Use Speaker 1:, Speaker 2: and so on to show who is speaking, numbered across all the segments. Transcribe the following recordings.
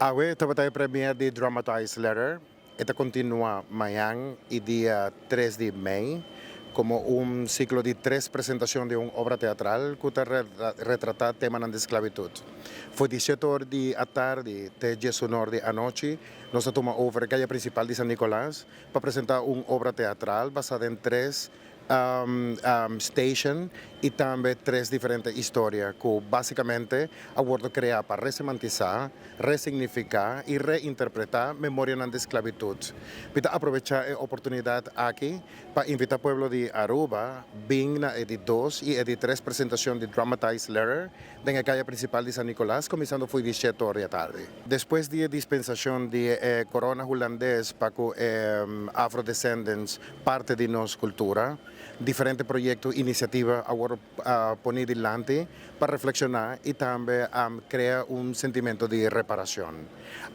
Speaker 1: Hoy estamos a premier de Dramatized Letter. Esta continúa mañana y día 3 de mayo como un ciclo de 3 presentaciones de una obra teatral que retrata el tema de la esclavitud. Fue 17 horas de la tarde, de 10 horas de anoche, nos tomamos over la calle principal de San Nicolás para presentar una obra teatral basada en tres station y también tres diferentes historias que básicamente abordan crear para resemantizar, resignificar y reinterpretar memoria de esclavitud. Para aprovechar la oportunidad aquí para invitar al pueblo de Aruba, bien na de 2 y de 3 presentación de Dramatized Letter en la calle principal de San Nicolás, comenzando fue 17 horas de tarde. Después de dispensación de corona holandés para que afrodescendants parte de nuestra cultura, diferentes proyectos, iniciativas ahora poner adelante para reflexionar y también crear un sentimiento de reparación.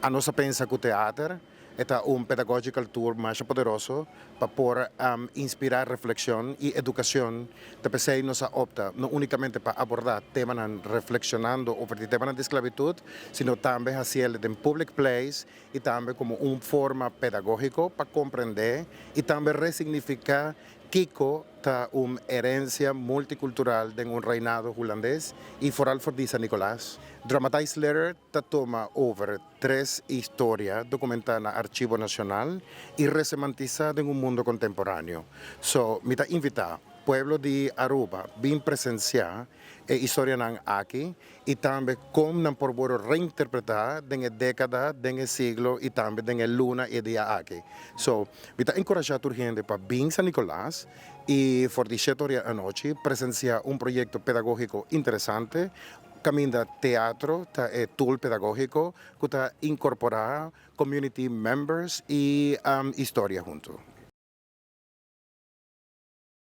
Speaker 1: A nossa pensa que o teatro é pedagogical tool mais poderoso para poder inspirar reflexión y educación. De nos opta no únicamente para abordar temas reflexionando sobre el tema de esclavitud, sino también hacerlo en public place y también como una forma pedagógica para comprender y también resignificar Kiko está una herencia multicultural de un reinado holandés y foral for de San Nicolás. Dramatized Letter toma over 3 historias documentadas en el Archivo Nacional y resemantizadas en un mundo contemporáneo. Me invita pueblo de Aruba bien presenciar historia aquí y también cómo por poder reinterpretar en la década, en el siglo y también en el luna y día aquí. Me encorajar a gente para bien San Nicolás y por 17 horas de noche presenciar un proyecto pedagógico interesante. Camina teatro, tool pedagógico que está incorporar community members y historia juntos.